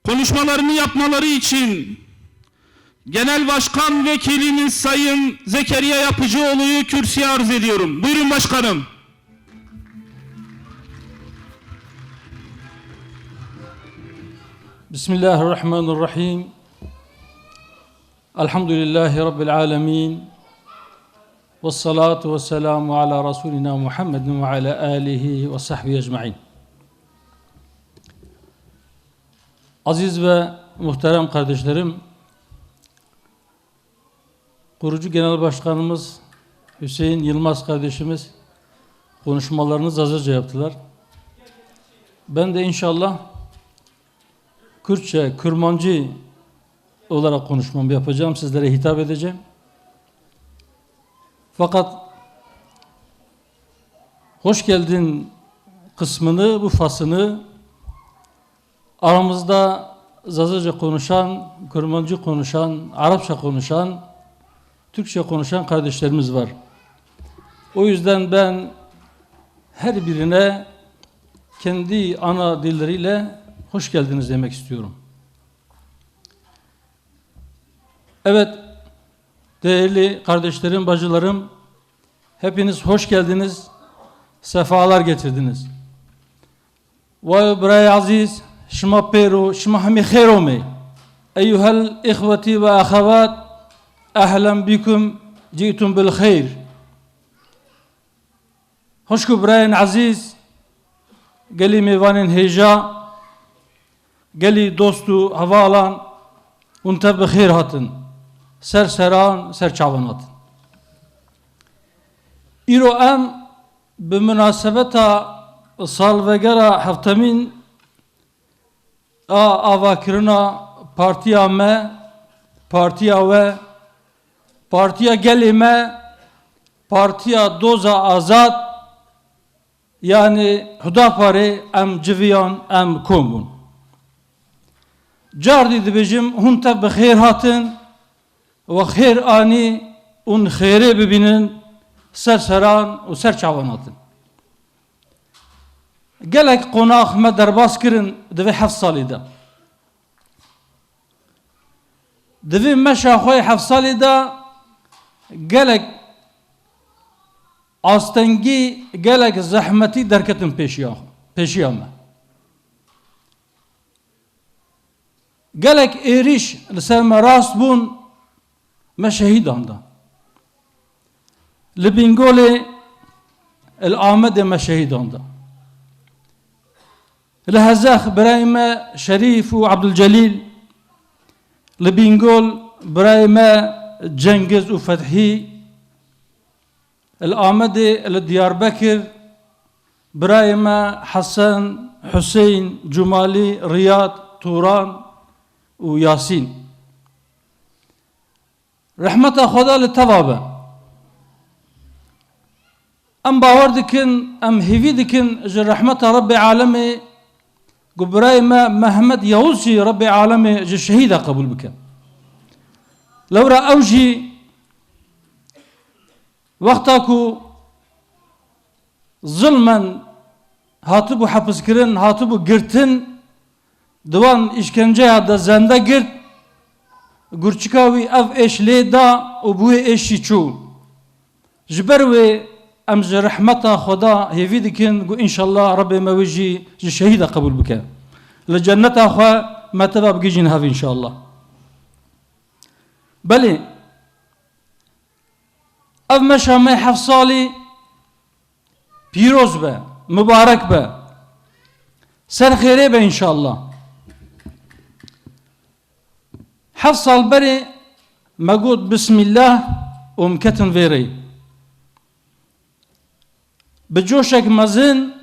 konuşmalarını yapmaları için Genel Başkan Vekilimiz Sayın Zekeriya Yapıcıoğlu'yu kürsüye arz ediyorum. Buyurun başkanım. Bismillahirrahmanirrahim. Elhamdülillahi Rabbil alemin. Vessalatu vesselamu ala Resulina Muhammedin ve ala alihi ve sahbihi ecma'in. Aziz ve muhterem kardeşlerim, kurucu genel başkanımız Hüseyin Yılmaz kardeşimiz konuşmalarını hazırca yaptılar. Ben de inşallah Kürtçe, Kürmancı olarak konuşmamı yapacağım. Sizlere hitap edeceğim. Fakat hoş geldin kısmını, bu faslını aramızda Zazaca konuşan, Kürmancı konuşan, Arapça konuşan, Türkçe konuşan kardeşlerimiz var. O yüzden ben her birine kendi ana dilleriyle hoş geldiniz demek istiyorum. Evet, değerli kardeşlerim, bacılarım, hepiniz hoş geldiniz, sefalar getirdiniz. Ve buraya aziz, şma peru, şma hami khairome. Eyyuhel ihveti ve ahavat, ahlan bikum, ci'tum bil khair. Hoşku buraya aziz, geli mevanin heja, geli dostu havalan, unte bi khair hatın. Serseran, serçavan hatın. İro em bi münasebeta salvegera haftemin avakirina partiya me, partiya ve partiya gelime, partiya doza azad, yani Hudapare em civiyan em komun. Cardi dibijim hunte bi khair hatın ve khair ani un khaire bibinin serseran ve serçavan hatın. Gelek konak me derbas kirin divi 7 salî de. Divi meşa xwe 7 salî de gelek astengî, gelek zehmetî derketin peşiya me. Gelek êriş li ser me rast bûn, me şehîdan da. Li Bingolê el Amedê me şehîdan da. Li Hezex birayê me Şerîf û Abdülcelîl, li Bingol birayê me Cengiz û Fethî, el Amedê li Diyarbekir birayê me Hasan, Hüseyin, Cumalî, Riyad, Turan û Yasîn. Rahmeta Xweda li teva be. Em bawer dikin, em hêvî dikin ji rahmeta Rabbê Alemê ku birayê me Mehmed Yavuz jî Rabbê Alemê ji şehîda qebûl bike. Lewra ew jî wexta ku zilmen hatibû hepizkirin, hatibû girtin, diwan îşkenceya de zende girt, gurçika wî ev êş lê da û bûyê êşî çû. Ji ber wê em ji rehmeta Xweda hêvî dikin ku înşallah Rabbê me wî jî ji şehîda qebûl bike. Li cenneta xwe me teva bigîjin hev înşallah. Belê, ev meşa me 7 salî pîroz be, mübarek be. Ser xêrê be înşallah. 7 sal berê me got Bismillah û em ketin vêrê. Bi coşek mezin,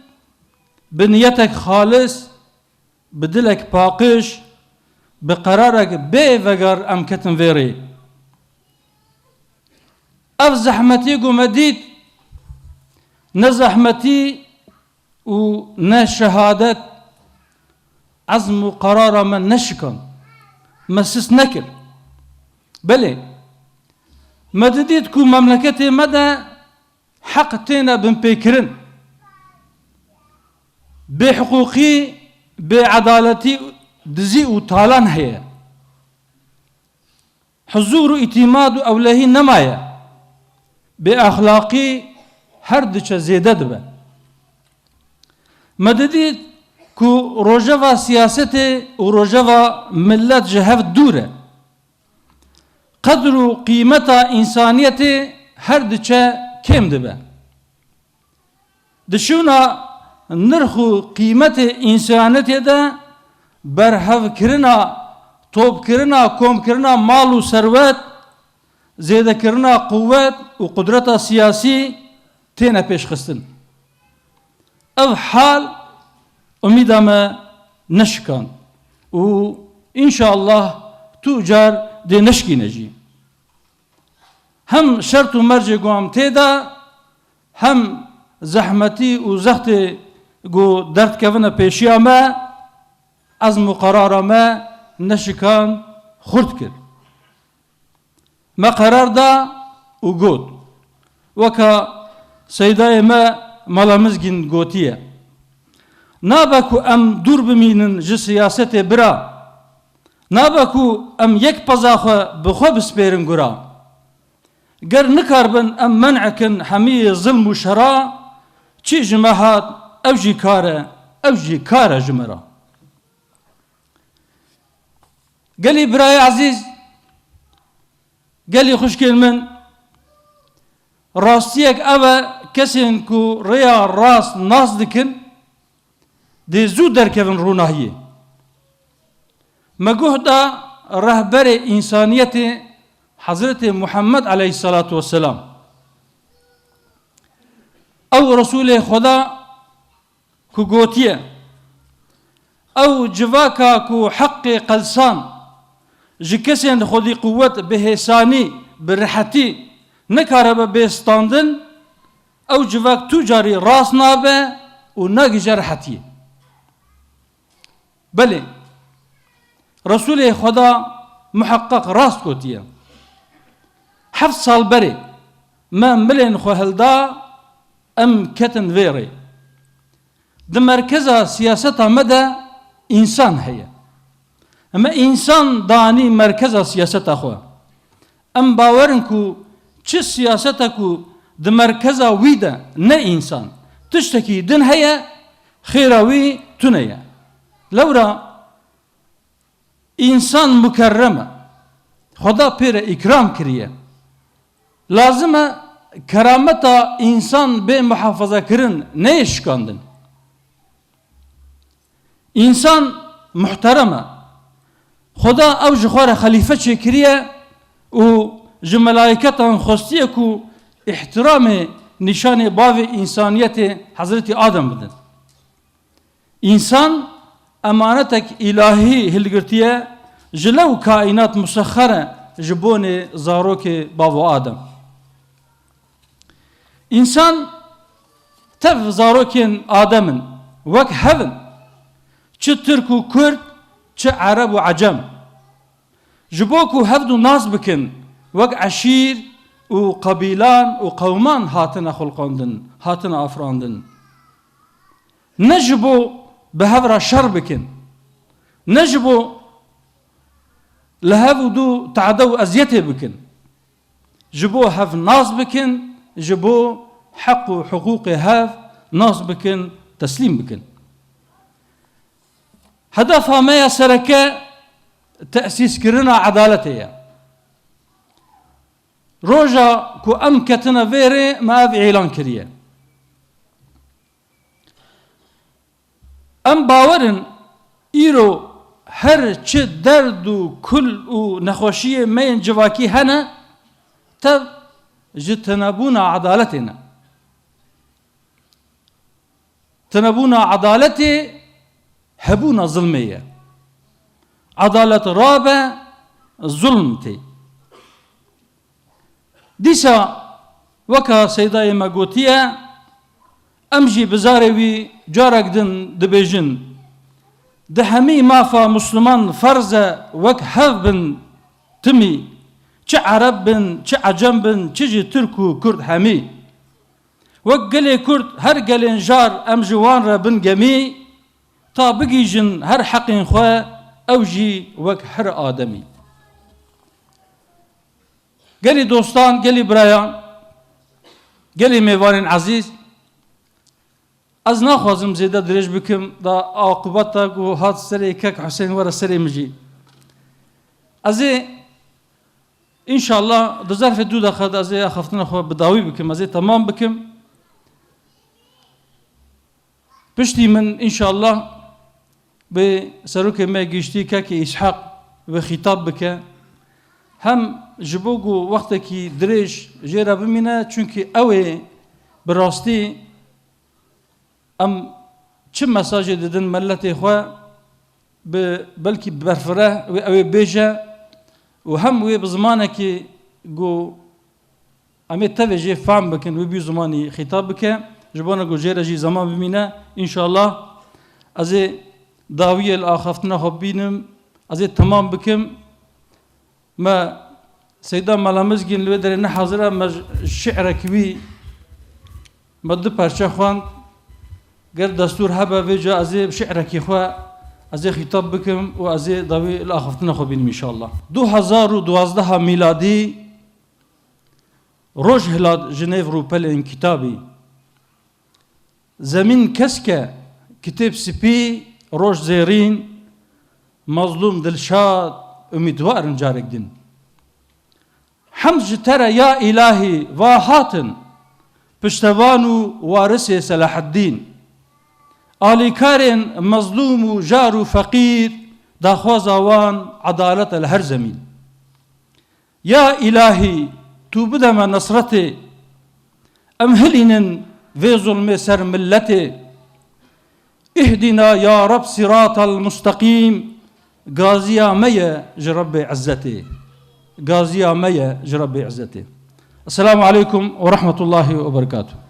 bi niyetek xalis, bi dilek paqîş, bi qerarek bê veger em ketin vêrê. Ev zehmetî ku me dît, ne zehmetî û ne şehadet, ezm û qerara me neşikan, me sis nekir. Belê, me didît ku memleketê me de haq têne binpêkirin. Bê hiqûqî, bê edaletî دزي و تالان هي حضور و اعتماد و اولهی نمایه بأخلاقی هر دچه زیده دبه مددی کو روجوا سیاست و روجوا ملت جهف دوره قدر و قیمت انسانیت هر دچه کم دبه دشونا نرخ و قیمت انسانیت ده برهف کرنا توب کرنا کوم کرنا مال و ثروت زیده کرنا قوت و قدرت سیاسی تینا پیش خستن او حال امیدامه نشکن و انشاءالله توجار دی نشکی نجی هم شرط و مرج گوام تیدا هم زحمتی و زخت گو درد کونه پیشیامه از مقرارامه نشکان خورد کرد ما قرار دا و گوت وکا سیدای ما ملامزگین گوتیه نابکو ام دور بمینن جه سیاست برا نابکو ام یک پزاخو بخو بسپیرن گرا گر نکاربن ام منعکن حمی ظلم و شرا چی جماعات او جی کاره جمرا قالي براي عزيز قالي خشكل من راستيك أبا كسن كو ريا راس ناس دكن دي زود دركبن روناهية مجهدا رهبر إنسانية حضرة محمد عليه الصلاة والسلام أو رسول خدا كو قوتيه أو جواكا كو حق قلسان جكسين خودي قوة بهساني برحتي نكارب بستاندن أو جواك تجاري راس نابه وناقي جرحتي بلي رسول خدا محقق راس كوتيا حفظ سال بري ما ملين خوهلدا أم كتن فيري ده مركزة سياستها مدى إنسان هي أما إنسان داني مركزة سياستها أخوة أم باورنكو چه سياستكو ده مركزة ويدا نا إنسان تشتكي دن هي خيراوي تنيا لورا إنسان مكرمة خدا بير إكرام كريه لازمه كرامتا إنسان بمحافظة كرن نيش كاندن إنسان محترمة خدا أو جخوار خليفة شكرية و جملايكتا خستية كو احترام نشان باب إنسانية حضرت آدم بدن إنسان أمانتك إلهي هلقرتية جلو كائنات مسخرة جبون زاروك بابو آدم إنسان تف زاروكين آدمن وك هفن چه ترك و كرد چه عرب و عجم جبوكو هفدو ناس بكن وك عشير و قبيلان و قومان هاتنا خلقاندن هاتنا افراندن نجبو بهفرا شر بكن نجبو لهفو دو تعدو ازيته بكن جبو هف ناس بكن جبو حق و حقوق هاف ناس بكن تسليم بكن هدفها ما يسركه تأسيس كرنا عدالتها روجا كو أمكتنا فيري ما في إعلان كريه أم باورن إيرو هر چه درد و كل و نخوشية ما ينجواكي هنا تب جتنبونا عدالتنا تنبونا عدالتي هبونا ظلمية عدالة رابع ظلمتي ديسا وكا سيداي ماغوتيا أمجي بزاري جارك دن دبيجن دهمي مافا مسلمان فرزة وك هفبن تمي چه عرب بن چه عجم بن چه جي تركو كرد همي وك قلي كرد هر قلين جار أم جوان را بن جمي تا بگیجن هر حقین خواه ew jî wek her ademî. Gelî dostan, gelî birayan, gelî mêvanên ezîz, ez naxwazim zêde dirêj bikim da aqibeta ku hat serê kek Hüseyin were serê min jî. Ez ê İnşallah di zerfê du daqiqe de ez ê xeftina xwe bi dawî bikim, ez ê temam bikim. Piştî min inşallah bi serokê me giştî kekê İshak ve xîtab bike. Hem ji bo ku wextekî dirêj jê re bimîne çünkü ew ê bi rastî em çi mesajê didin milletê xwe bi belkî berfireh wê ew ê bêje û hem wê bi zimanekî got em ê tevê jê fehm bikin wê bî zimanî xîtab bike ji bo ku jê re jî zaman bimîne înşallah ez ê dawiyê li axaftina xwe bînim ez ê temam bikim me Seyda Melamizgîn li wê derê nehezir e me şi'rekî wî me du perçe xwand ger destûr hebe vê ca ez ê şi'rekî xwe ez ê xîtab bikim û ez ê dawî li axaftina xwe bînim înşallah. 2012 mîladî roj hilad ji nêv rûpelên kitabî. Zemîn keske kitêb spî roj zêrîn mazlûm dilşad umîdwarin carek din. Hemd ji te re ya îlahî va hatin piştevan û warisê Selaheddîn. Alîkarên mezlûm û jar û feqîr daxwaza wan edalet li her zemîn. Ya îlahî tu bide me nesretê em hilînin vê zulmê ser milletê. İhdina ya Rab siratal mustaqîm gaziya me ye ji Rabbê izzetê. Gaziya me ye ji Rabbê izzetê. Esselamu aleyküm ve rahmetullahi ve berekatuhu.